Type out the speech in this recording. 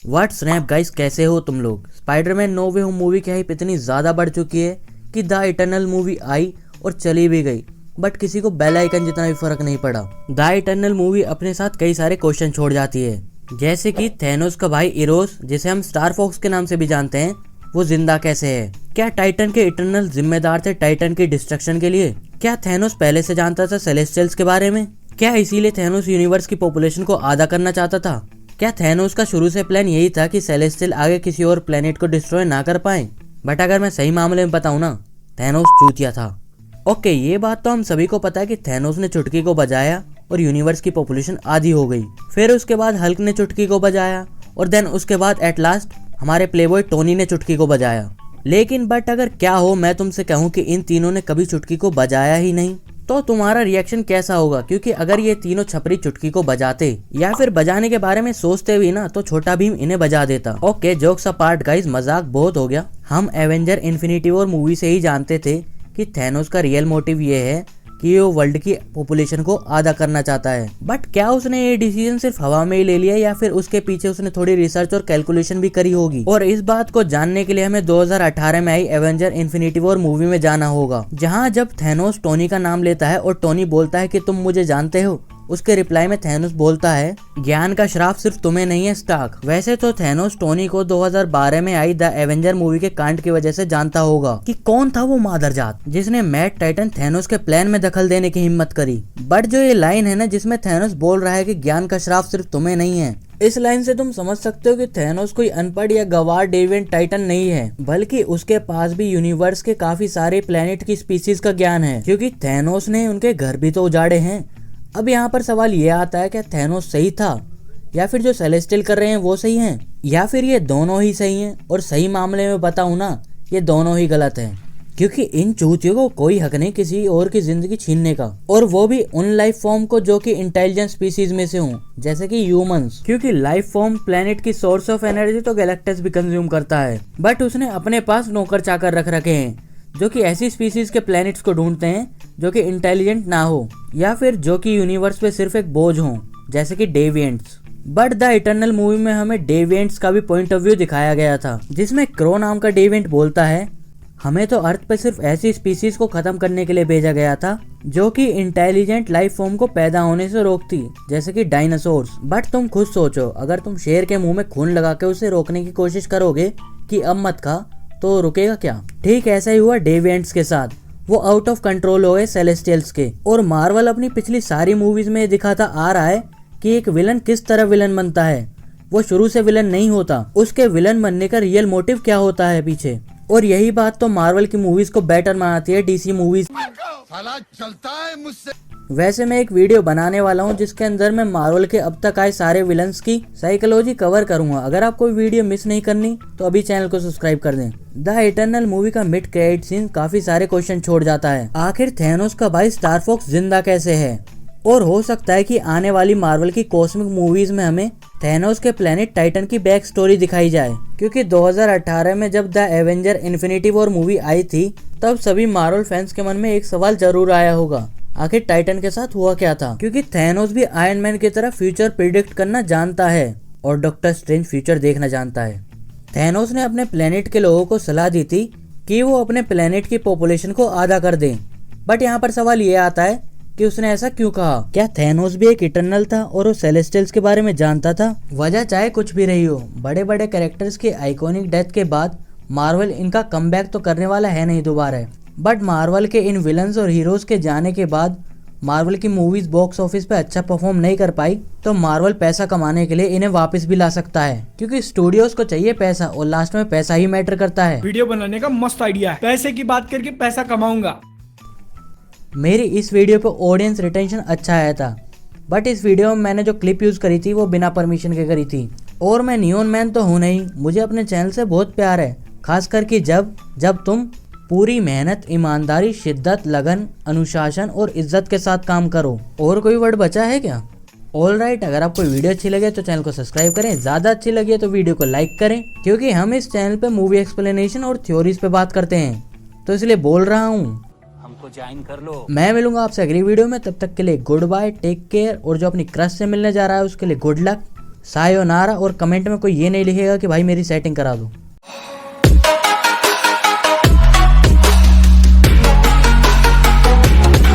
What snap guys, कैसे हो तुम लोग। स्पाइडरमैन नो वे होम मूवी की हाइप इतनी ज़्यादा बढ़ चुकी है कि द इटर्नल मूवी आई और चली भी गई, बट किसी को बेल आइकन जितना भी फर्क नहीं पड़ा। द इटर्नल मूवी अपने साथ कई सारे क्वेश्चन छोड़ जाती है, जैसे कि थैनोस का भाई इरोस, जिसे हम स्टार फॉक्स के नाम से भी जानते हैं, वो जिंदा कैसे है। क्या टाइटन के इटर्नल जिम्मेदार थे टाइटन की डिस्ट्रक्शन के लिए। क्या थैनोस पहले से जानता था सेलेस्टियल्स के बारे में। क्या इसीलिए थैनोस यूनिवर्स की पॉपुलेशन को आधा करना चाहता था। क्या थैनोस का शुरू से प्लान यही था कि सेलेस्टियल आगे किसी और प्लेनेट को डिस्ट्रॉय ना कर पाए। बट अगर मैं सही मामले में बताऊं ना, थैनोस चूतिया था। ओके, ये बात तो हम सभी को पता है कि थैनोस ने चुटकी को बजाया और यूनिवर्स की पॉपुलेशन आधी हो गई। फिर उसके बाद हल्क ने चुटकी को बजाया और देन उसके बाद एट लास्ट हमारे प्लेबॉय टोनी ने चुटकी को बजाया। लेकिन बट अगर क्या हो मैं तुमसे कहूं कि इन तीनों ने कभी चुटकी को बजाया ही नहीं, तो तुम्हारा रिएक्शन कैसा होगा। क्योंकि अगर ये तीनों छपरी चुटकी को बजाते या फिर बजाने के बारे में सोचते भी ना, तो छोटा भीम इन्हें बजा देता। ओके, जोक्स अपार्ट गाइस, मजाक बहुत हो गया। हम एवेंजर इन्फिनिटी वॉर मूवी से ही जानते थे कि थैनोस का रियल मोटिव ये है कि वो वर्ल्ड की पॉपुलेशन को आधा करना चाहता है। बट क्या उसने ये डिसीजन सिर्फ हवा में ही ले लिया या फिर उसके पीछे उसने थोड़ी रिसर्च और कैलकुलेशन भी करी होगी। और इस बात को जानने के लिए हमें 2018 में आई एवेंजर इन्फिनिटी वॉर मूवी में जाना होगा, जहां जब थैनोस टोनी का नाम लेता है और टोनी बोलता है कि तुम मुझे जानते हो, उसके रिप्लाई में थैनोस बोलता है ज्ञान का श्राप सिर्फ तुम्हें नहीं है स्टार्क। वैसे तो थैनोस टोनी को 2012 में आई द एवेंजर मूवी के कांड की वजह से जानता होगा कि कौन था वो मादरजात जिसने मैट टाइटन थैनोस के प्लान में दखल देने की हिम्मत करी। बट जो ये लाइन है ना जिसमें थैनोस बोल रहा है कि ज्ञान का श्राप सिर्फ तुम्हें नहीं है, इस लाइन से तुम समझ सकते हो कि थैनोस कोई अनपढ़ या गवार डेविएंट टाइटन नहीं है, बल्कि उसके पास भी यूनिवर्स के काफी सारे प्लेनेट की स्पीसीज का ज्ञान है, क्योंकि थैनोस ने उनके घर भी तो उजाड़े हैं। अब यहाँ पर सवाल ये आता है, क्या थैनोस सही था या फिर जो सेलेस्टियल कर रहे हैं वो सही हैं, या फिर ये दोनों ही सही हैं। और सही मामले में बताऊं ना, ये दोनों ही गलत हैं, क्योंकि इन चूतियों को कोई हक नहीं किसी और की जिंदगी छीनने का, और वो भी उन लाइफ फॉर्म को जो कि इंटेलिजेंट स्पीसीज में से हों, जैसे कि ह्यूमंस। क्योंकि लाइफ फॉर्म प्लेनेट की सोर्स ऑफ एनर्जी तो गैलेक्टस भी कंज्यूम करता है, बट उसने अपने पास नौकर चाकर रख रखे हैं जो कि ऐसी स्पीसीज के प्लैनेट्स को ढूंढते हैं जो कि इंटेलिजेंट ना हो या फिर जो कि यूनिवर्स पे सिर्फ एक बोझ हो, जैसे कि डेविएंट्स। बट द इटर्नल मूवी में हमें डेविएंट्स का भी पॉइंट ऑफ व्यू दिखाया गया था, जिसमें क्रो नाम का डेविएंट बोलता है हमें तो अर्थ पे सिर्फ ऐसी स्पीसीज को खत्म करने के लिए भेजा गया था जो कि इंटेलिजेंट लाइफ फॉर्म को पैदा होने से रोकती, जैसे कि डायनासोर्स। बट तुम खुद सोचो, अगर तुम शेर के मुंह में खून लगा के उसे रोकने की कोशिश करोगे कि अब मत खा, तो रुकेगा क्या। ठीक ऐसा ही हुआ डेविएंट्स के साथ, वो आउट ऑफ कंट्रोल हो गए सेलेस्टियल्स के। और मार्वल अपनी पिछली सारी मूवीज में दिखाता आ रहा है कि एक विलन किस तरह विलन बनता है। वो शुरू से विलन नहीं होता, उसके विलन बनने का रियल मोटिव क्या होता है पीछे। और यही बात तो मार्वल की मूवीज को बेटर बनाती है डीसी मूवीज। चलता है मुझसे। वैसे मैं एक वीडियो बनाने वाला हूँ जिसके अंदर मैं मार्वल के अब तक आए सारे विलन्स की साइकोलॉजी कवर करूंगा। अगर आपको वीडियो मिस नहीं करनी तो अभी चैनल को सब्सक्राइब कर दें। द इटर्नल मूवी का मिड क्रेडिट सीन काफी सारे क्वेश्चन छोड़ जाता है। आखिर थैनोस का भाई स्टार फॉक्स जिंदा कैसे है। और हो सकता है कि आने वाली मार्वल की कॉस्मिक मूवीज में हमें थैनोस के प्लेनेट टाइटन की बैक स्टोरी दिखाई जाए, क्योंकि 2018 में जब the Avenger infinity war movie आई थी तब सभी मार्वल फैंस के मन में एक सवाल जरूर आया होगा, आखिर टाइटन के साथ हुआ क्या था। क्योंकि थैनोस भी आयरन मैन की तरह फ्यूचर प्रिडिक्ट करना जानता है और डॉक्टर स्ट्रेंज फ्यूचर देखना जानता है। थैनोस ने अपने प्लेनेट के लोगों को सलाह दी थी कि वो अपने प्लेनेट की पॉपुलेशन को आधा कर दें। बट यहाँ पर सवाल ये आता है कि उसने ऐसा क्यों कहा। क्या थैनोस भी एक इटर्नल था और वो सेलेस्टियल्स के बारे में जानता था। वजह चाहे कुछ भी रही हो, बड़े बड़े कैरेक्टर्स के आइकॉनिक डेथ के बाद मार्वल इनका कमबैक तो करने वाला है नहीं दोबारा। बट मार्वल के इन विलन्स और हीरोज के जाने के बाद मार्वल की मूवीज बॉक्स ऑफिस पे अच्छा परफॉर्म नहीं कर पाई, तो मार्वल पैसा कमाने के लिए इन्हें वापस भी ला सकता है, क्योंकि स्टूडियोज को चाहिए पैसा और लास्ट में पैसा ही मैटर करता है। वीडियो बनाने का मस्त आइडिया है, पैसे की बात करके पैसा कमाऊंगा। मेरी इस वीडियो पे ऑडियंस रिटेंशन अच्छा आया था, बट इस वीडियो में मैंने जो क्लिप यूज करी थी वो बिना परमिशन के करी थी। और मैं नियॉन मैन तो हूँ नहीं, मुझे अपने चैनल से बहुत प्यार है, खास करके जब तुम पूरी मेहनत, ईमानदारी, शिद्दत, लगन, अनुशासन और इज्जत के साथ काम करो। और कोई वर्ड बचा है क्या। ऑल राइट, अगर आपको वीडियो अच्छी लगे तो चैनल को सब्सक्राइब करें, ज्यादा अच्छी लगी तो वीडियो को लाइक करें, क्योंकि हम इस चैनल पे मूवी एक्सप्लेनेशन और थ्योरीज पे बात करते हैं, तो इसलिए बोल रहा हूँ, हमको ज्वाइन कर लो। मैं मिलूंगा आपसे अगली वीडियो में, तब तक के लिए गुड बाय, टेक केयर। और जो अपनी क्रश से मिलने जा रहा है उसके लिए गुड लक। सायोनारा, और कमेंट में कोई ये नहीं लिखेगा कि भाई मेरी सेटिंग करा दो।